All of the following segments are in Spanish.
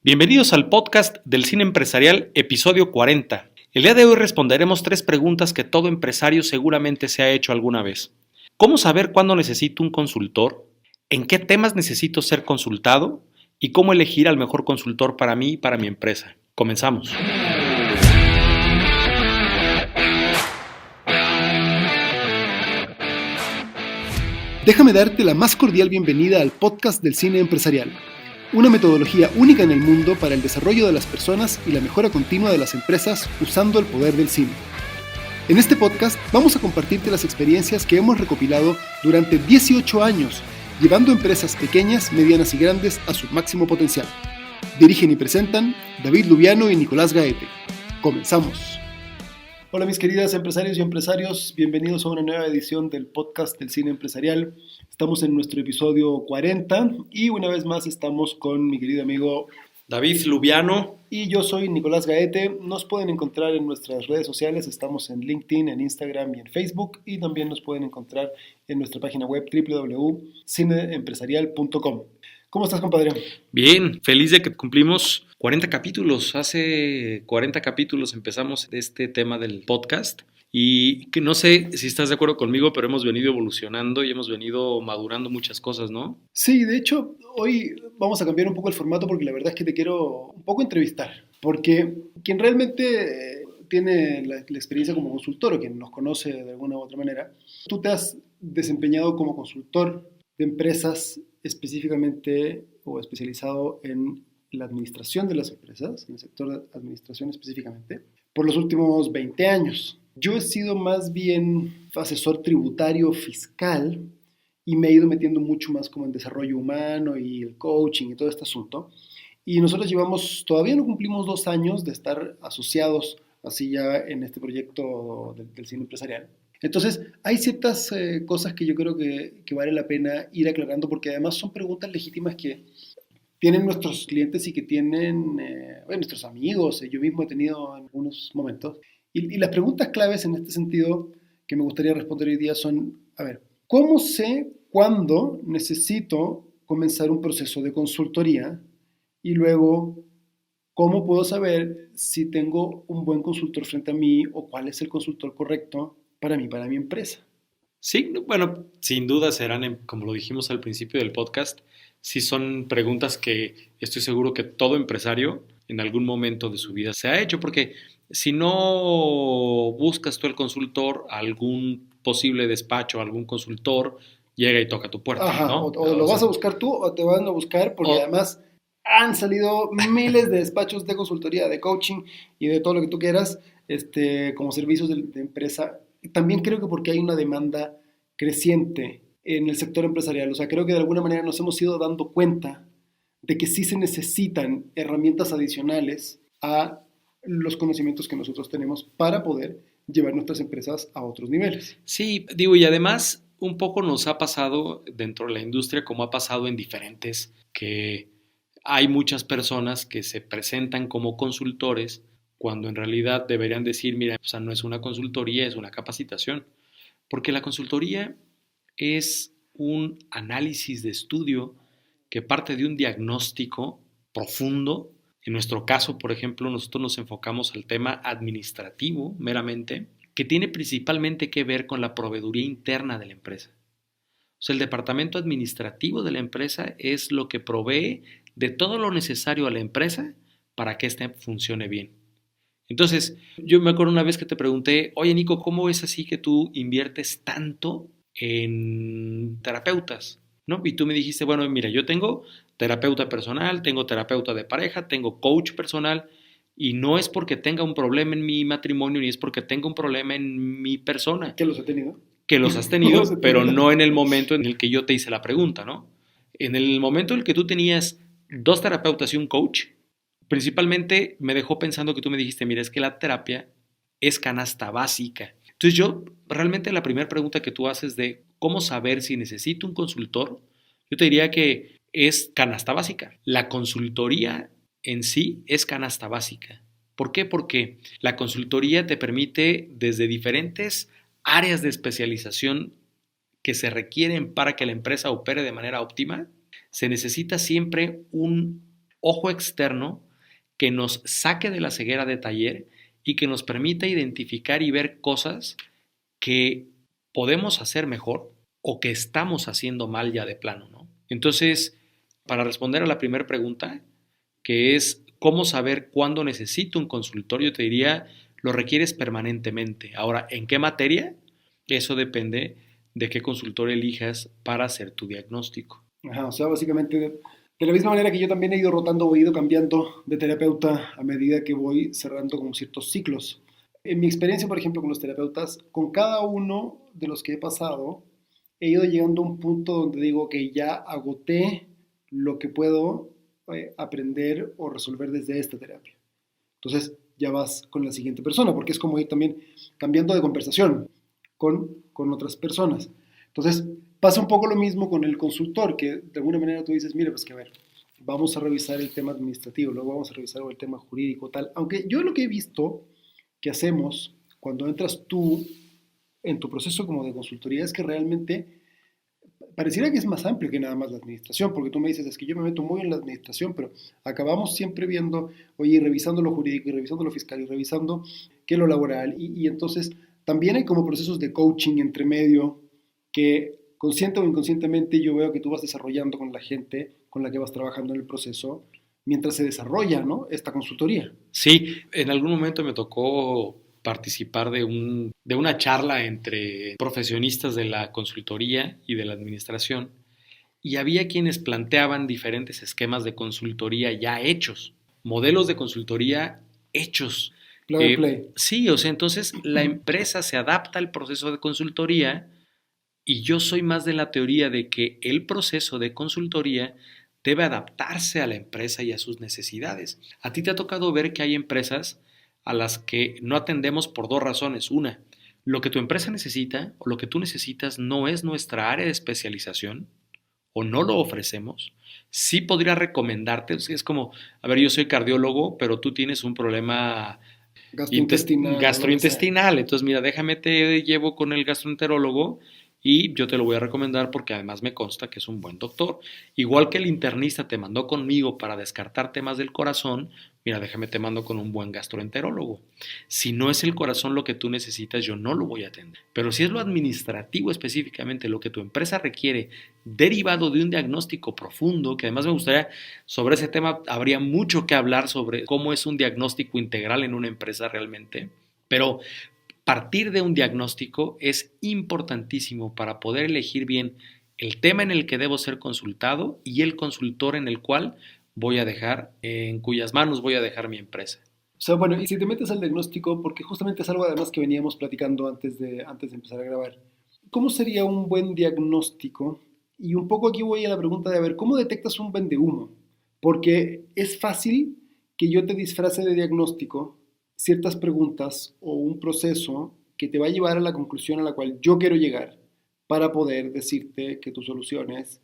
Bienvenidos al podcast del Cine Empresarial, episodio 40. El día de hoy responderemos 3 preguntas que todo empresario seguramente se ha hecho alguna vez. ¿Cómo saber cuándo necesito un consultor? ¿En qué temas necesito ser consultado? ¿Y cómo elegir al mejor consultor para mí y para mi empresa? Comenzamos. Déjame darte la más cordial bienvenida al podcast del Cine Empresarial, una metodología única en el mundo para el desarrollo de las personas y la mejora continua de las empresas usando el poder del cine. En este podcast vamos a compartirte las experiencias que hemos recopilado durante 18 años, llevando empresas pequeñas, medianas y grandes a su máximo potencial. Dirigen y presentan David Lubiano y Nicolás Gaete. Comenzamos. Hola mis queridas empresarios y empresarios, bienvenidos a una nueva edición del podcast del Cine Empresarial. Estamos en nuestro episodio 40 y una vez más estamos con mi querido amigo David Lubiano. Y yo soy Nicolás Gaete. Nos pueden encontrar en nuestras redes sociales, estamos en LinkedIn, en Instagram y en Facebook, y también nos pueden encontrar en nuestra página web www.cineempresarial.com. ¿Cómo estás, compadre? Bien, feliz de que cumplimos 40 capítulos. Hace 40 capítulos empezamos este tema del podcast y que no sé si estás de acuerdo conmigo, pero hemos venido evolucionando y hemos venido madurando muchas cosas, ¿no? Sí, de hecho, hoy vamos a cambiar un poco el formato porque la verdad es que te quiero un poco entrevistar, porque quien realmente tiene la experiencia como consultor o quien nos conoce de alguna u otra manera, tú te has desempeñado como consultor de empresas específicamente o especializado en la administración de las empresas, en el sector de administración específicamente, por los últimos 20 años. Yo he sido más bien asesor tributario fiscal y me he ido metiendo mucho más como en desarrollo humano y el coaching y todo este asunto. Y nosotros todavía no cumplimos 2 años de estar asociados así ya en este proyecto del cine empresarial. Entonces, hay ciertas cosas que yo creo que vale la pena ir aclarando porque además son preguntas legítimas que tienen nuestros clientes y que tienen nuestros amigos. Yo mismo he tenido en algunos momentos. Y las preguntas claves en este sentido que me gustaría responder hoy día son, a ver, ¿cómo sé cuándo necesito comenzar un proceso de consultoría? Y luego, ¿cómo puedo saber si tengo un buen consultor frente a mí o cuál es el consultor correcto para mí, para mi empresa? Sí, bueno, sin duda serán, como lo dijimos al principio del podcast, sí son preguntas que estoy seguro que todo empresario en algún momento de su vida se ha hecho, porque si no buscas tú el consultor, algún posible despacho, algún consultor llega y toca tu puerta, Ajá, ¿no? o lo vas a buscar tú o te van a buscar porque además han salido miles de despachos de consultoría, de coaching y de todo lo que tú quieras, como servicios de empresa. También creo que porque hay una demanda creciente en el sector empresarial. O sea, creo que de alguna manera nos hemos ido dando cuenta de que sí se necesitan herramientas adicionales a los conocimientos que nosotros tenemos para poder llevar nuestras empresas a otros niveles. Sí, digo, y además un poco nos ha pasado dentro de la industria como ha pasado en diferentes, que hay muchas personas que se presentan como consultores cuando en realidad deberían decir, mira, o sea, no es una consultoría, es una capacitación, porque la consultoría es un análisis de estudio que parte de un diagnóstico profundo. En nuestro caso, por ejemplo, nosotros nos enfocamos al tema administrativo meramente, que tiene principalmente que ver con la proveeduría interna de la empresa. O sea, el departamento administrativo de la empresa es lo que provee de todo lo necesario a la empresa para que éste funcione bien. Entonces, yo me acuerdo una vez que te pregunté, oye Nico, ¿cómo es así que tú inviertes tanto en terapeutas? ¿No? Y tú me dijiste, bueno, mira, yo tengo terapeuta personal, tengo terapeuta de pareja, tengo coach personal, y no es porque tenga un problema en mi matrimonio, ni es porque tenga un problema en mi persona. ¿Que los he tenido? Que los has tenido, pero no en el momento en el que yo te hice la pregunta, ¿no? En el momento en el que tú tenías 2 terapeutas y un coach, principalmente me dejó pensando que tú me dijiste, mira, es que la terapia es canasta básica. Entonces yo, realmente la primera pregunta que tú haces de cómo saber si necesito un consultor, yo te diría que es canasta básica. La consultoría en sí es canasta básica. ¿Por qué? Porque la consultoría te permite desde diferentes áreas de especialización que se requieren para que la empresa opere de manera óptima, se necesita siempre un ojo externo que nos saque de la ceguera de taller y que nos permita identificar y ver cosas que podemos hacer mejor o que estamos haciendo mal ya de plano, ¿no? Entonces, para responder a la primera pregunta, que es cómo saber cuándo necesito un consultor, yo te diría, lo requieres permanentemente. Ahora, ¿en qué materia? Eso depende de qué consultor elijas para hacer tu diagnóstico. Ajá, o sea, básicamente, de la misma manera que yo también he ido rotando o he ido cambiando de terapeuta a medida que voy cerrando como ciertos ciclos. En mi experiencia, por ejemplo, con los terapeutas, con cada uno de los que he pasado, he ido llegando a un punto donde digo que ya agoté lo que puedo aprender o resolver desde esta terapia. Entonces ya vas con la siguiente persona, porque es como ir también cambiando de conversación con otras personas. Entonces pasa un poco lo mismo con el consultor, que de alguna manera tú dices, mira, pues que a ver, vamos a revisar el tema administrativo, luego vamos a revisar el tema jurídico, tal. Aunque yo lo que he visto que hacemos cuando entras tú en tu proceso como de consultoría es que realmente pareciera que es más amplio que nada más la administración, porque tú me dices, es que yo me meto muy en la administración, pero acabamos siempre viendo, oye, revisando lo jurídico y revisando lo fiscal y revisando qué es lo laboral. Y entonces también hay como procesos de coaching entre medio que consciente o inconscientemente yo veo que tú vas desarrollando con la gente con la que vas trabajando en el proceso mientras se desarrolla, ¿no?, esta consultoría. Sí, en algún momento me tocó participar de una charla entre profesionistas de la consultoría y de la administración y había quienes planteaban diferentes esquemas de consultoría ya hechos, modelos de consultoría hechos. Plug and play. Sí, o sea, entonces la empresa se adapta al proceso de consultoría y yo soy más de la teoría de que el proceso de consultoría debe adaptarse a la empresa y a sus necesidades. A ti te ha tocado ver que hay empresas a las que no atendemos por dos razones. Una, lo que tu empresa necesita o lo que tú necesitas no es nuestra área de especialización o no lo ofrecemos. Sí podría recomendarte, es como, a ver, yo soy cardiólogo, pero tú tienes un problema Gastrointestinal o lo que sea. gastrointestinal. Entonces, mira, déjame te llevo con el gastroenterólogo y yo te lo voy a recomendar porque además me consta que es un buen doctor. Igual que el internista te mandó conmigo para descartar temas del corazón, mira, déjame te mando con un buen gastroenterólogo. Si no es el corazón lo que tú necesitas, yo no lo voy a atender. Pero si es lo administrativo específicamente, lo que tu empresa requiere, derivado de un diagnóstico profundo, que además me gustaría, sobre ese tema habría mucho que hablar sobre cómo es un diagnóstico integral en una empresa realmente, pero partir de un diagnóstico es importantísimo para poder elegir bien el tema en el que debo ser consultado y el consultor en el cual voy a dejar, en cuyas manos voy a dejar mi empresa. O sea, bueno, y si te metes al diagnóstico, porque justamente es algo además que veníamos platicando antes de empezar a grabar, ¿cómo sería un buen diagnóstico? Y un poco aquí voy a la pregunta de, a ver, ¿cómo detectas un vendehumo? Porque es fácil que yo te disfrace de diagnóstico ciertas preguntas o un proceso que te va a llevar a la conclusión a la cual yo quiero llegar para poder decirte que tu solución es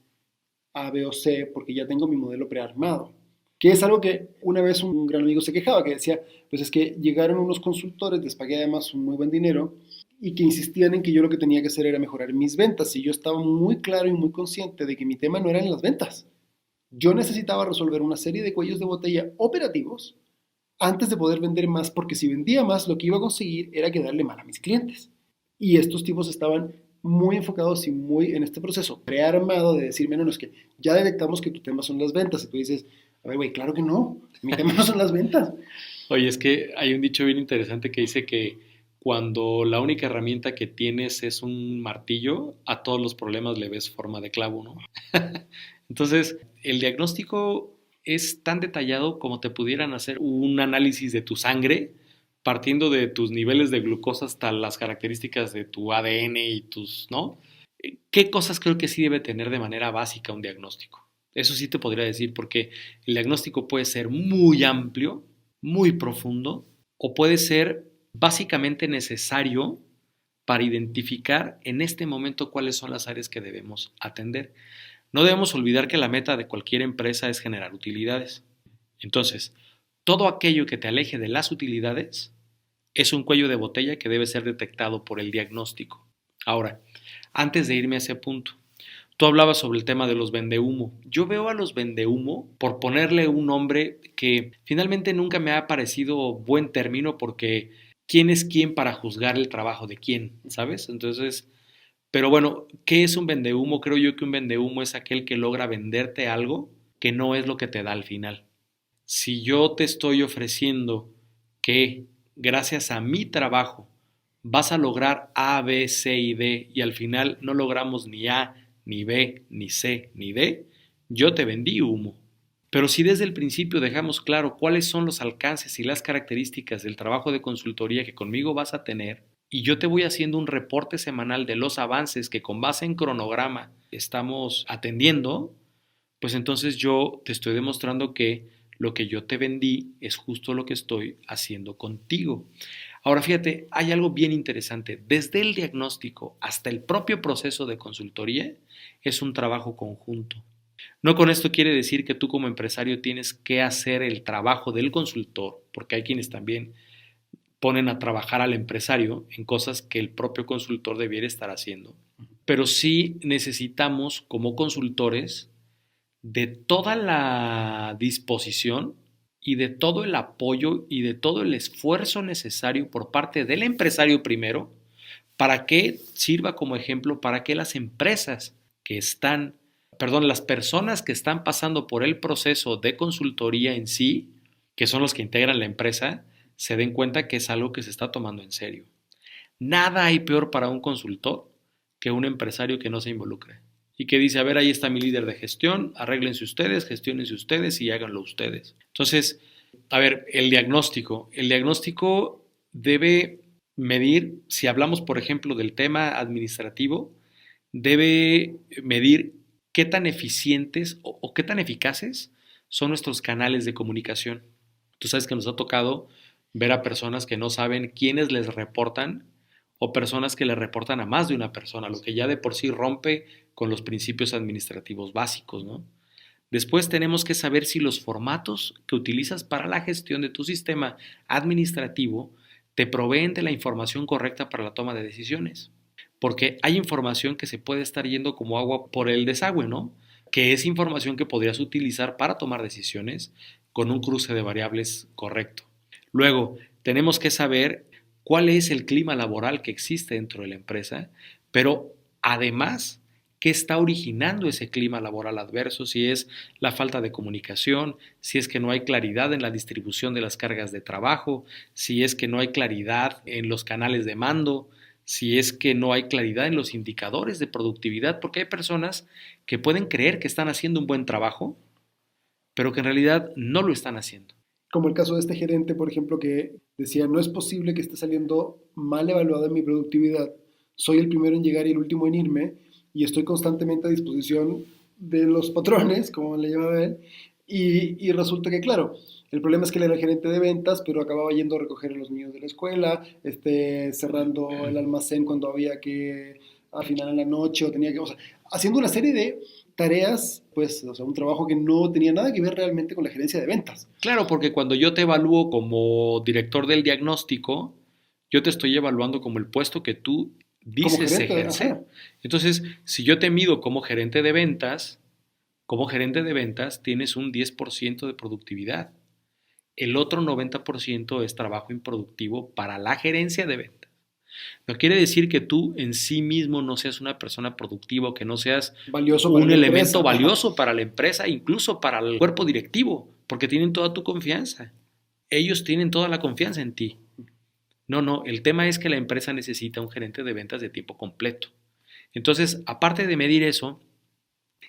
A, B o C, porque ya tengo mi modelo prearmado. Que es algo que una vez un gran amigo se quejaba, que decía, pues es que llegaron unos consultores, les pagué además un muy buen dinero, y que insistían en que yo lo que tenía que hacer era mejorar mis ventas, y yo estaba muy claro y muy consciente de que mi tema no era en las ventas. Yo necesitaba resolver una serie de cuellos de botella operativos antes de poder vender más, porque si vendía más, lo que iba a conseguir era quedarle mal a mis clientes. Y estos tipos estaban muy enfocados y muy en este proceso prearmado de decirme, no, no, es que ya detectamos que tu tema son las ventas. Y tú dices, a ver, güey, claro que no, mi tema no son las ventas. Oye, es que hay un dicho bien interesante que dice que cuando la única herramienta que tienes es un martillo, a todos los problemas le ves forma de clavo, ¿no? Entonces, el diagnóstico es tan detallado como te pudieran hacer un análisis de tu sangre, partiendo de tus niveles de glucosa hasta las características de tu ADN y tus, ¿no? ¿Qué cosas creo que sí debe tener de manera básica un diagnóstico? Eso sí te podría decir, porque el diagnóstico puede ser muy amplio, muy profundo, o puede ser básicamente necesario para identificar en este momento cuáles son las áreas que debemos atender. No debemos olvidar que la meta de cualquier empresa es generar utilidades. Entonces, todo aquello que te aleje de las utilidades es un cuello de botella que debe ser detectado por el diagnóstico. Ahora, antes de irme a ese punto, Tú hablabas sobre el tema de los vendehumo. Yo veo a los vendehumo, por ponerle un nombre que finalmente nunca me ha parecido buen término porque ¿quién es quién para juzgar el trabajo de quién? ¿Sabes? Entonces, pero bueno, ¿qué es un vendehumo? Creo yo que un vendehumo es aquel que logra venderte algo que no es lo que te da al final. Si yo te estoy ofreciendo que gracias a mi trabajo vas a lograr A, B, C y D y al final no logramos ni A, ni B, ni C, ni D, yo te vendí humo. Pero si desde el principio dejamos claro cuáles son los alcances y las características del trabajo de consultoría que conmigo vas a tener, y yo te voy haciendo un reporte semanal de los avances que con base en cronograma estamos atendiendo, pues entonces yo te estoy demostrando que lo que yo te vendí es justo lo que estoy haciendo contigo. Ahora fíjate, hay algo bien interesante. Desde el diagnóstico hasta el propio proceso de consultoría es un trabajo conjunto. No con esto quiere decir que tú como empresario tienes que hacer el trabajo del consultor, porque hay quienes también ponen a trabajar al empresario en cosas que el propio consultor debiera estar haciendo. Pero sí necesitamos como consultores de toda la disposición y de todo el apoyo y de todo el esfuerzo necesario por parte del empresario primero para que sirva como ejemplo para que las empresas que están, perdón, las personas que están pasando por el proceso de consultoría en sí, que son los que integran la empresa, se den cuenta que es algo que se está tomando en serio. Nada hay peor para un consultor que un empresario que no se involucre y que dice, a ver, ahí está mi líder de gestión, arréglense ustedes, gestionense ustedes y háganlo ustedes. Entonces, a ver, el diagnóstico debe medir, si hablamos, por ejemplo, del tema administrativo, debe medir qué tan eficientes o qué tan eficaces son nuestros canales de comunicación. Tú sabes que nos ha tocado ver a personas que no saben quiénes les reportan o personas que le reportan a más de una persona, lo que ya de por sí rompe con los principios administrativos básicos, ¿no? Después tenemos que saber si los formatos que utilizas para la gestión de tu sistema administrativo te proveen de la información correcta para la toma de decisiones. Porque hay información que se puede estar yendo como agua por el desagüe, ¿no? Que es información que podrías utilizar para tomar decisiones con un cruce de variables correcto. Luego, tenemos que saber cuál es el clima laboral que existe dentro de la empresa, pero además, qué está originando ese clima laboral adverso, si es la falta de comunicación, si es que no hay claridad en la distribución de las cargas de trabajo, si es que no hay claridad en los canales de mando, si es que no hay claridad en los indicadores de productividad, porque hay personas que pueden creer que están haciendo un buen trabajo, pero que en realidad no lo están haciendo. Como el caso de este gerente, por ejemplo, que decía, no es posible que esté saliendo mal evaluada mi productividad. Soy el primero en llegar y el último en irme y estoy constantemente a disposición de los patrones, como le llamaba él, y resulta que, claro, el problema es que él era el gerente de ventas, pero acababa yendo a recoger a los niños de la escuela, cerrando el almacén cuando había que afinar en la noche o tenía que, o sea, haciendo una serie de tareas, pues, o sea, un trabajo que no tenía nada que ver realmente con la gerencia de ventas. Claro, porque cuando yo te evalúo como director del diagnóstico, yo te estoy evaluando como el puesto que tú Como dices gerente, ejercer. ajá. Entonces, si yo te mido como gerente de ventas, como gerente de ventas tienes un 10% de productividad. El otro 90% es trabajo improductivo para la gerencia de ventas. No quiere decir que tú en sí mismo no seas una persona productiva o que no seas Valioso para un la elemento empresa. valioso para la empresa, incluso para el cuerpo directivo, porque tienen toda tu confianza. Ellos tienen toda la confianza en ti. No, no, el tema es que la empresa necesita un gerente de ventas de tiempo completo. Entonces, aparte de medir eso,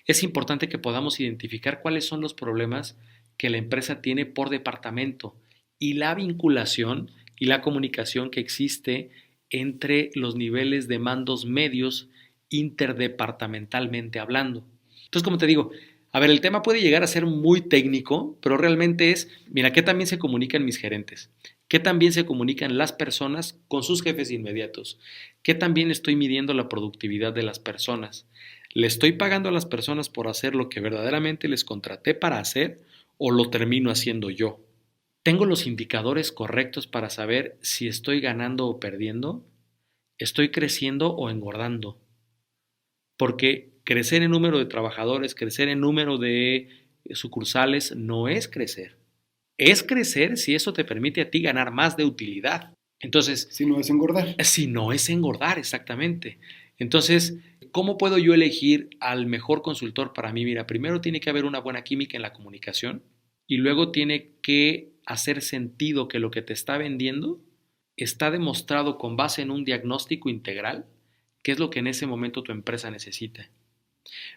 es importante que podamos identificar cuáles son los problemas que la empresa tiene por departamento y la vinculación y la comunicación que existe entre los niveles de mandos medios interdepartamentalmente hablando. Entonces, como te digo, a ver, el tema puede llegar a ser muy técnico, pero realmente es, mira, ¿qué también se comunican mis gerentes? ¿Qué también se comunican las personas con sus jefes inmediatos? ¿Qué también estoy midiendo la productividad de las personas? ¿Le estoy pagando a las personas por hacer lo que verdaderamente les contraté para hacer o lo termino haciendo yo? ¿Tengo los indicadores correctos para saber si estoy ganando o perdiendo? ¿Estoy creciendo o engordando? Porque Crecer en número de trabajadores, crecer en número de sucursales no es crecer. Es crecer si eso te permite a ti ganar más de utilidad. Entonces, Si no es engordar. si no es engordar, exactamente. Entonces, ¿cómo puedo yo elegir al mejor consultor para mí? Mira, primero tiene que haber una buena química en la comunicación y luego tiene que hacer sentido que lo que te está vendiendo está demostrado con base en un diagnóstico integral, que es lo que en ese momento tu empresa necesita.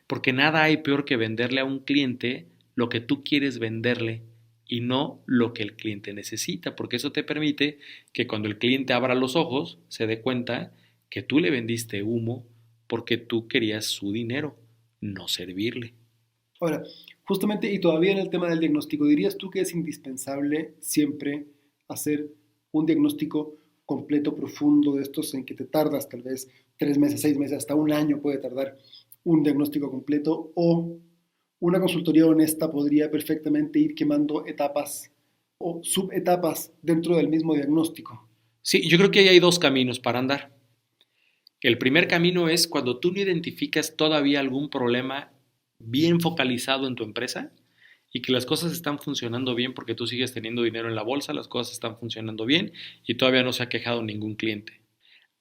Porque nada hay peor que venderle a un cliente lo que tú quieres venderle y no lo que el cliente necesita, porque eso te permite que cuando el cliente abra los ojos se dé cuenta que tú le vendiste humo porque tú querías su dinero, no servirle. Ahora, justamente, y todavía en el tema del diagnóstico, ¿dirías tú que es indispensable siempre hacer un diagnóstico completo, profundo, de estos en que te tardas tal vez 3 meses, 6 meses, hasta un año puede tardar un diagnóstico completo? ¿O una consultoría honesta podría perfectamente ir quemando etapas o subetapas dentro del mismo diagnóstico? Sí, yo creo que ahí hay dos caminos para andar. El primer camino es cuando tú no identificas todavía algún problema bien focalizado en tu empresa y que las cosas están funcionando bien porque tú sigues teniendo dinero en la bolsa, las cosas están funcionando bien y todavía no se ha quejado ningún cliente.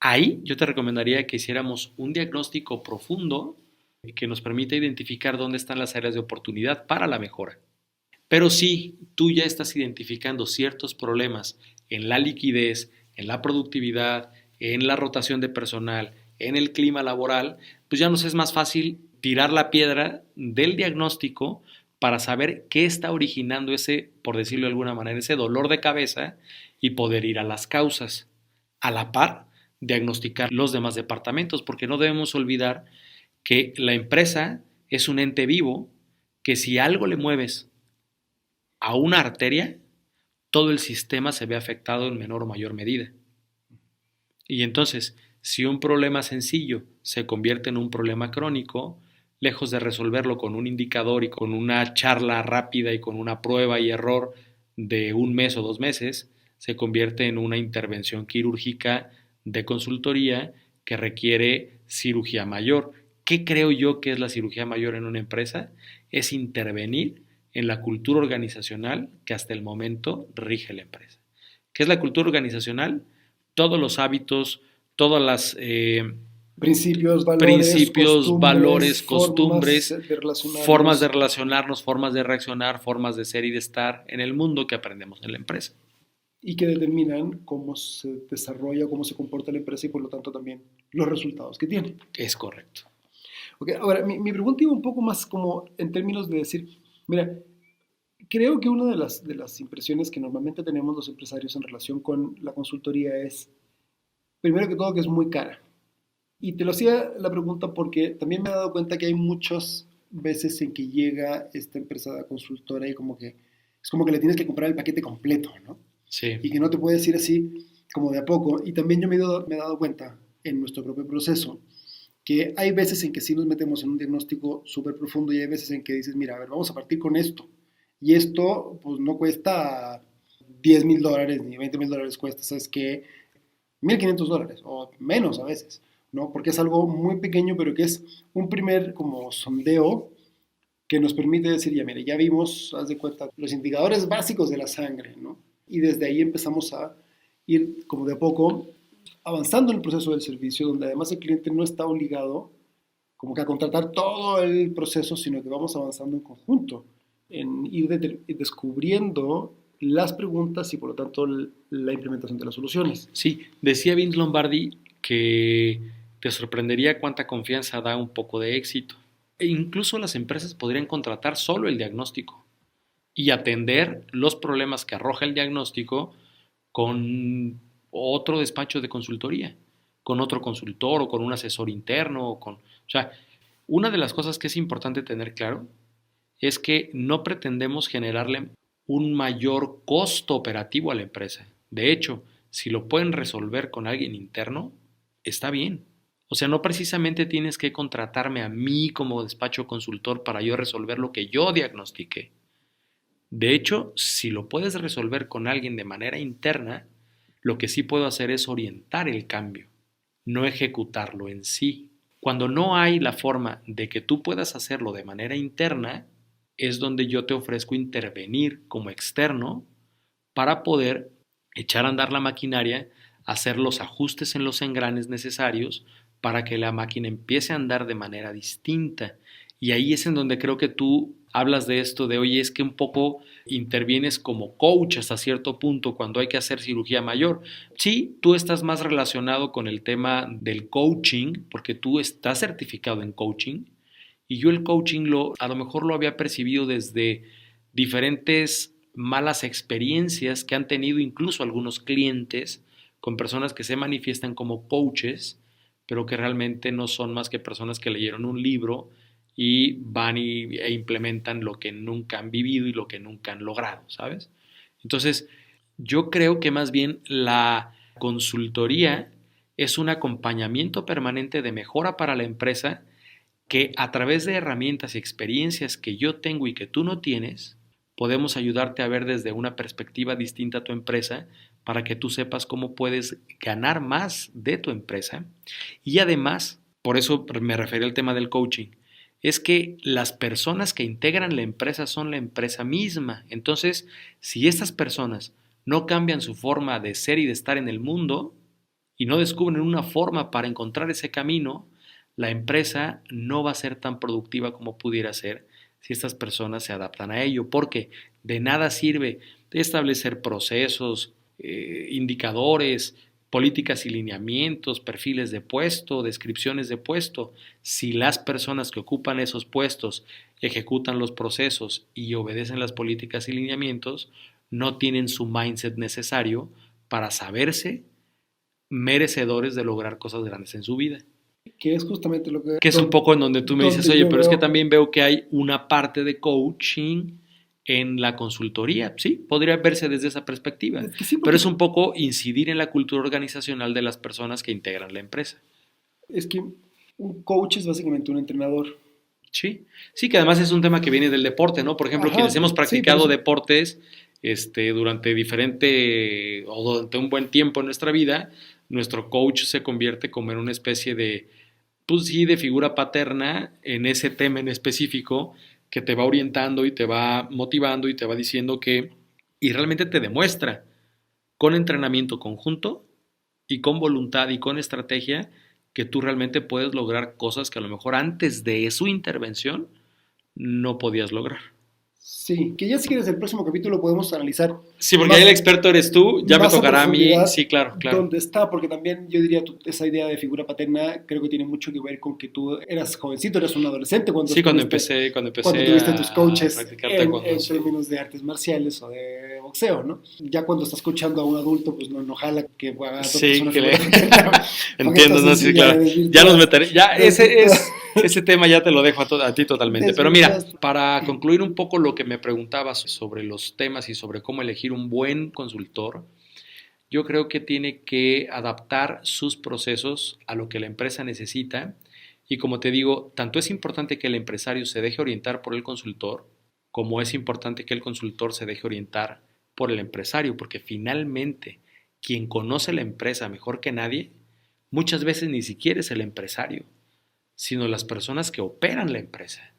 Ahí yo te recomendaría que hiciéramos un diagnóstico profundo que nos permita identificar dónde están las áreas de oportunidad para la mejora. Pero si tú ya estás identificando ciertos problemas en la liquidez, en la productividad, en la rotación de personal, en el clima laboral, pues ya nos es más fácil tirar la piedra del diagnóstico para saber qué está originando ese, por decirlo de alguna manera, ese dolor de cabeza y poder ir a las causas. A la par, diagnosticar los demás departamentos, porque no debemos olvidar que la empresa es un ente vivo que si algo le mueves a una arteria, todo el sistema se ve afectado en menor o mayor medida. Y entonces, si un problema sencillo se convierte en un problema crónico, lejos de resolverlo con un indicador y con una charla rápida y con una prueba y error de 1 mes o 2 meses, se convierte en una intervención quirúrgica de consultoría que requiere cirugía mayor. ¿Qué creo yo que es la cirugía mayor en una empresa? Es intervenir en la cultura organizacional que hasta el momento rige la empresa. ¿Qué es la cultura organizacional? Todos los hábitos, todas las principios, valores, costumbres, formas de relacionarnos, formas de reaccionar, formas de ser y de estar en el mundo que aprendemos en la empresa. Y que determinan cómo se desarrolla, cómo se comporta la empresa y por lo tanto también los resultados que tiene. Es correcto. Okay, ahora, mi pregunta iba un poco más como en términos de decir, mira, creo que una de las impresiones que normalmente tenemos los empresarios en relación con la consultoría es, primero que todo, que es muy cara. Y te lo hacía la pregunta porque también me he dado cuenta que hay muchas veces en que llega esta empresa consultora y como que es como que le tienes que comprar el paquete completo, ¿no? Sí. Y que no te puedes ir así como de a poco. Y también yo me he dado cuenta en nuestro propio proceso que hay veces en que sí nos metemos en un diagnóstico súper profundo y hay veces en que dices, mira, a ver, vamos a partir con esto. Y esto pues no cuesta $10,000 ni $20,000, cuesta, ¿sabes qué? $1,500 o menos a veces, ¿no? Porque es algo muy pequeño, pero que es un primer como sondeo que nos permite decir, ya mire, ya vimos, haz de cuenta, los indicadores básicos de la sangre, ¿no? Y desde ahí empezamos a ir como de a poco avanzando en el proceso del servicio, donde además el cliente no está obligado como que a contratar todo el proceso, sino que vamos avanzando en conjunto, en ir descubriendo las preguntas y por lo tanto la implementación de las soluciones. Sí, decía Vince Lombardi que te sorprendería cuánta confianza da un poco de éxito. E incluso las empresas podrían contratar solo el diagnóstico y atender los problemas que arroja el diagnóstico con otro despacho de consultoría, con otro consultor o con un asesor interno. O sea, una de las cosas que es importante tener claro es que no pretendemos generarle un mayor costo operativo a la empresa. De hecho, si lo pueden resolver con alguien interno, está bien. O sea, no precisamente tienes que contratarme a mí como despacho consultor para yo resolver lo que yo diagnostiqué. De hecho, si lo puedes resolver con alguien de manera interna, lo que sí puedo hacer es orientar el cambio, no ejecutarlo en sí. Cuando no hay la forma de que tú puedas hacerlo de manera interna, es donde yo te ofrezco intervenir como externo para poder echar a andar la maquinaria, hacer los ajustes en los engranes necesarios para que la máquina empiece a andar de manera distinta. Y ahí es en donde creo que tú hablas de esto de, oye, es que un poco intervienes como coach hasta cierto punto cuando hay que hacer cirugía mayor. Sí, tú estás más relacionado con el tema del coaching, porque tú estás certificado en coaching, y yo el coaching a lo mejor lo había percibido desde diferentes malas experiencias que han tenido incluso algunos clientes con personas que se manifiestan como coaches, pero que realmente no son más que personas que leyeron un libro y van e implementan lo que nunca han vivido y lo que nunca han logrado, ¿sabes? Entonces, yo creo que más bien la consultoría es un acompañamiento permanente de mejora para la empresa que a través de herramientas y experiencias que yo tengo y que tú no tienes, podemos ayudarte a ver desde una perspectiva distinta a tu empresa para que tú sepas cómo puedes ganar más de tu empresa. Y además, por eso me referí al tema del coaching, es que las personas que integran la empresa son la empresa misma. Entonces, si estas personas no cambian su forma de ser y de estar en el mundo y no descubren una forma para encontrar ese camino, la empresa no va a ser tan productiva como pudiera ser si estas personas se adaptan a ello, porque de nada sirve establecer procesos, indicadores, políticas y lineamientos, perfiles de puesto, descripciones de puesto, si las personas que ocupan esos puestos ejecutan los procesos y obedecen las políticas y lineamientos, no tienen su mindset necesario para saberse merecedores de lograr cosas grandes en su vida. Que es justamente lo Que es un poco en donde tú me dices, oye, pero es que también veo que hay una parte de coaching en la consultoría. Sí, podría verse desde esa perspectiva, es que sí, pero es un poco incidir en la cultura organizacional de las personas que integran la empresa. Es que un coach es básicamente un entrenador. Sí, sí, que además es un tema que viene del deporte, ¿no? Por ejemplo, quienes hemos practicado deportes durante o durante un buen tiempo en nuestra vida, nuestro coach se convierte como en una especie de, pues sí, de figura paterna en ese tema en específico que te va orientando y te va motivando y te va diciendo y realmente te demuestra con entrenamiento conjunto y con voluntad y con estrategia que tú realmente puedes lograr cosas que a lo mejor antes de su intervención no podías lograr. Sí, que ya si quieres el próximo capítulo podemos analizar. Sí, porque ahí el experto eres tú, ya me tocará a mí. Sí, claro. ¿Dónde está? Porque también yo diría esa idea de figura paterna creo que tiene mucho que ver con que tú eras jovencito, eras un adolescente cuando empecé cuando tuviste tus coaches en sí. términos de artes marciales o de boxeo, ¿no? Ya cuando estás escuchando a un adulto, pues no jala que haga una figura paterna. Entiendo, no, sí, claro. Ya nos meteré, ese tema ya te lo dejo a ti totalmente. Pero mira, para concluir un poco lo que me preguntabas sobre los temas y sobre cómo elegir un buen consultor, yo creo que tiene que adaptar sus procesos a lo que la empresa necesita. Y como te digo, tanto es importante que el empresario se deje orientar por el consultor, como es importante que el consultor se deje orientar por el empresario, porque finalmente quien conoce la empresa mejor que nadie, muchas veces ni siquiera es el empresario, sino las personas que operan la empresa.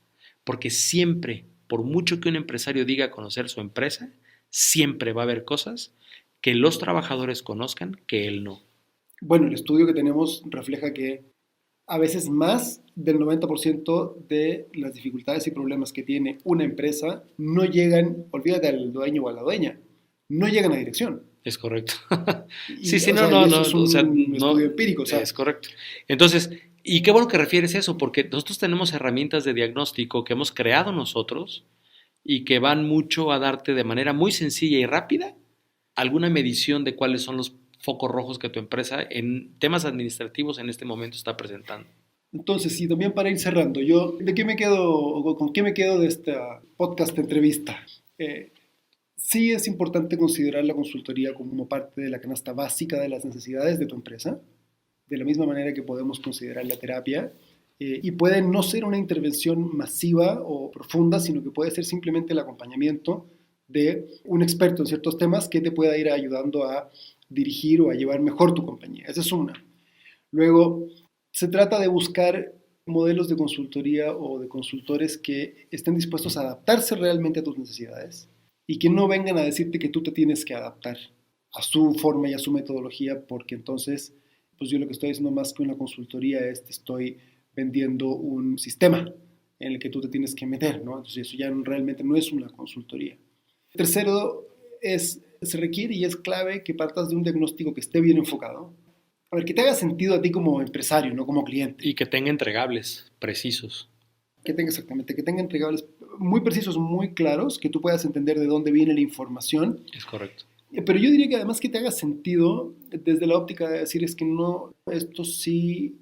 Porque siempre, por mucho que un empresario diga conocer su empresa, siempre va a haber cosas que los trabajadores conozcan que él no. Bueno, el estudio que tenemos refleja que a veces más del 90% de las dificultades y problemas que tiene una empresa no llegan, olvídate al dueño o a la dueña, no llegan a dirección. Es correcto. Sí, es un estudio empírico. Es correcto. Entonces, y qué bueno que refieres eso, porque nosotros tenemos herramientas de diagnóstico que hemos creado nosotros y que van mucho a darte de manera muy sencilla y rápida alguna medición de cuáles son los focos rojos que tu empresa en temas administrativos en este momento está presentando. Entonces, sí, también para ir cerrando, yo, ¿de qué me quedo o con qué me quedo de esta podcast entrevista? Sí es importante considerar la consultoría como parte de la canasta básica de las necesidades de tu empresa, de la misma manera que podemos considerar la terapia, y puede no ser una intervención masiva o profunda, sino que puede ser simplemente el acompañamiento de un experto en ciertos temas que te pueda ir ayudando a dirigir o a llevar mejor tu compañía. Esa es una. Luego, Se trata de buscar modelos de consultoría o de consultores que estén dispuestos a adaptarse realmente a tus necesidades y que no vengan a decirte que tú te tienes que adaptar a su forma y a su metodología, porque entonces, pues yo lo que estoy haciendo más que una consultoría es te estoy vendiendo un sistema en el que tú te tienes que meter, ¿no? Entonces eso ya realmente no es una consultoría. Tercero, se requiere y es clave que partas de un diagnóstico que esté bien enfocado. A ver, que te haga sentido a ti como empresario, no como cliente. Y que tenga entregables precisos. Que tenga exactamente, que tenga entregables muy precisos, muy claros, que tú puedas entender de dónde viene la información. Es correcto. Pero yo diría que además que te haga sentido desde la óptica de decir es que no, esto sí,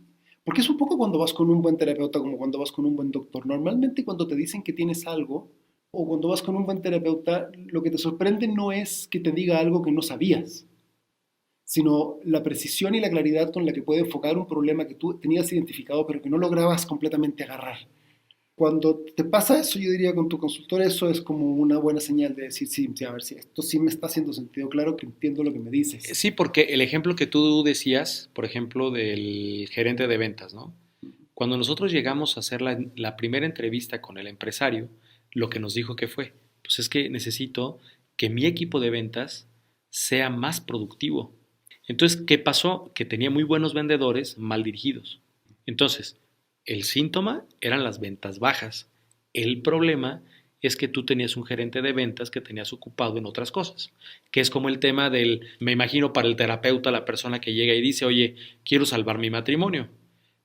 porque es un poco cuando vas con un buen terapeuta como cuando vas con un buen doctor. Normalmente cuando te dicen que tienes algo o cuando vas con un buen terapeuta, lo que te sorprende no es que te diga algo que no sabías, sino la precisión y la claridad con la que puede enfocar un problema que tú tenías identificado pero que no lograbas completamente agarrar. Cuando te pasa eso, yo diría con tu consultor, eso es como una buena señal de decir, sí, sí, a ver si esto sí me está haciendo sentido, claro que entiendo lo que me dices. Sí, porque el ejemplo que tú decías, por ejemplo, del gerente de ventas, ¿no? Cuando nosotros llegamos a hacer la primera entrevista con el empresario, lo que nos dijo que fue, pues es que necesito que mi equipo de ventas sea más productivo. Entonces, ¿qué pasó? Que tenía muy buenos vendedores mal dirigidos. Entonces, el síntoma eran las ventas bajas. El problema es que tú tenías un gerente de ventas que tenías ocupado en otras cosas, que es como el tema del, me imagino para el terapeuta, la persona que llega y dice, oye, quiero salvar mi matrimonio.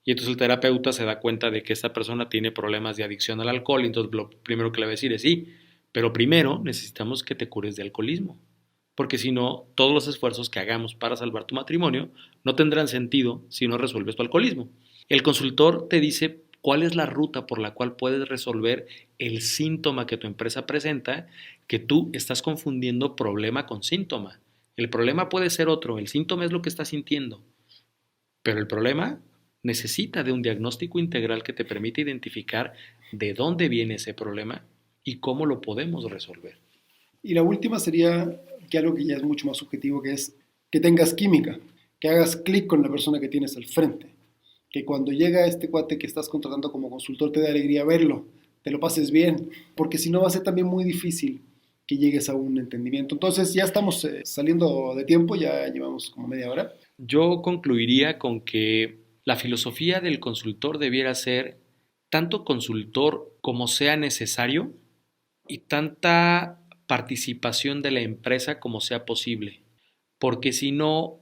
Y entonces el terapeuta se da cuenta de que esta persona tiene problemas de adicción al alcohol, y entonces lo primero que le va a decir es sí, pero primero necesitamos que te cures de alcoholismo, porque si no, todos los esfuerzos que hagamos para salvar tu matrimonio no tendrán sentido si no resuelves tu alcoholismo. El consultor te dice cuál es la ruta por la cual puedes resolver el síntoma que tu empresa presenta, que tú estás confundiendo problema con síntoma. El problema puede ser otro, el síntoma es lo que estás sintiendo, pero el problema necesita de un diagnóstico integral que te permita identificar de dónde viene ese problema y cómo lo podemos resolver. Y la última sería que algo que ya es mucho más subjetivo, que es que tengas química, que hagas clic con la persona que tienes al frente, que cuando llega este cuate que estás contratando como consultor te da alegría verlo, te lo pases bien, porque si no va a ser también muy difícil que llegues a un entendimiento. Entonces ya estamos saliendo de tiempo, ya llevamos como media hora. Yo concluiría con que la filosofía del consultor debiera ser tanto consultor como sea necesario y tanta participación de la empresa como sea posible, porque si no,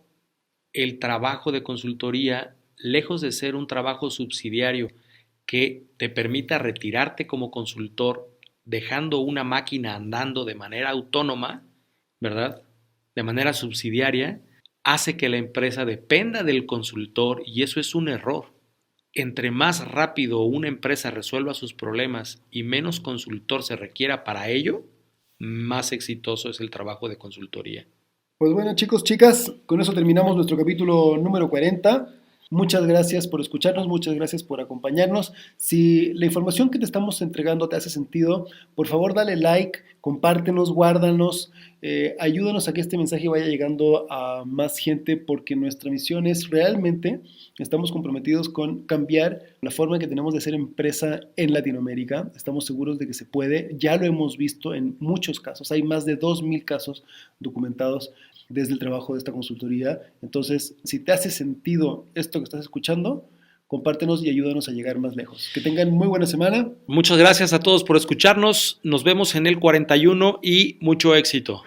el trabajo de consultoría, lejos de ser un trabajo subsidiario que te permita retirarte como consultor dejando una máquina andando de manera autónoma, ¿verdad? De manera subsidiaria, hace que la empresa dependa del consultor y eso es un error. Entre más rápido una empresa resuelva sus problemas y menos consultor se requiera para ello, más exitoso es el trabajo de consultoría. Pues bueno, chicos, chicas, con eso terminamos nuestro capítulo número 40. Muchas gracias por escucharnos, muchas gracias por acompañarnos. Si la información que te estamos entregando te hace sentido, por favor dale like, compártenos, guárdanos, ayúdanos a que este mensaje vaya llegando a más gente porque nuestra misión es realmente, estamos comprometidos con cambiar la forma que tenemos de hacer empresa en Latinoamérica. Estamos seguros de que se puede, ya lo hemos visto en muchos casos, hay más de 2,000 casos documentados desde el trabajo de esta consultoría. Entonces, si te hace sentido esto que estás escuchando, compártenos y ayúdanos a llegar más lejos. Que tengan muy buena semana. Muchas gracias a todos por escucharnos. Nos vemos en el 41 y mucho éxito.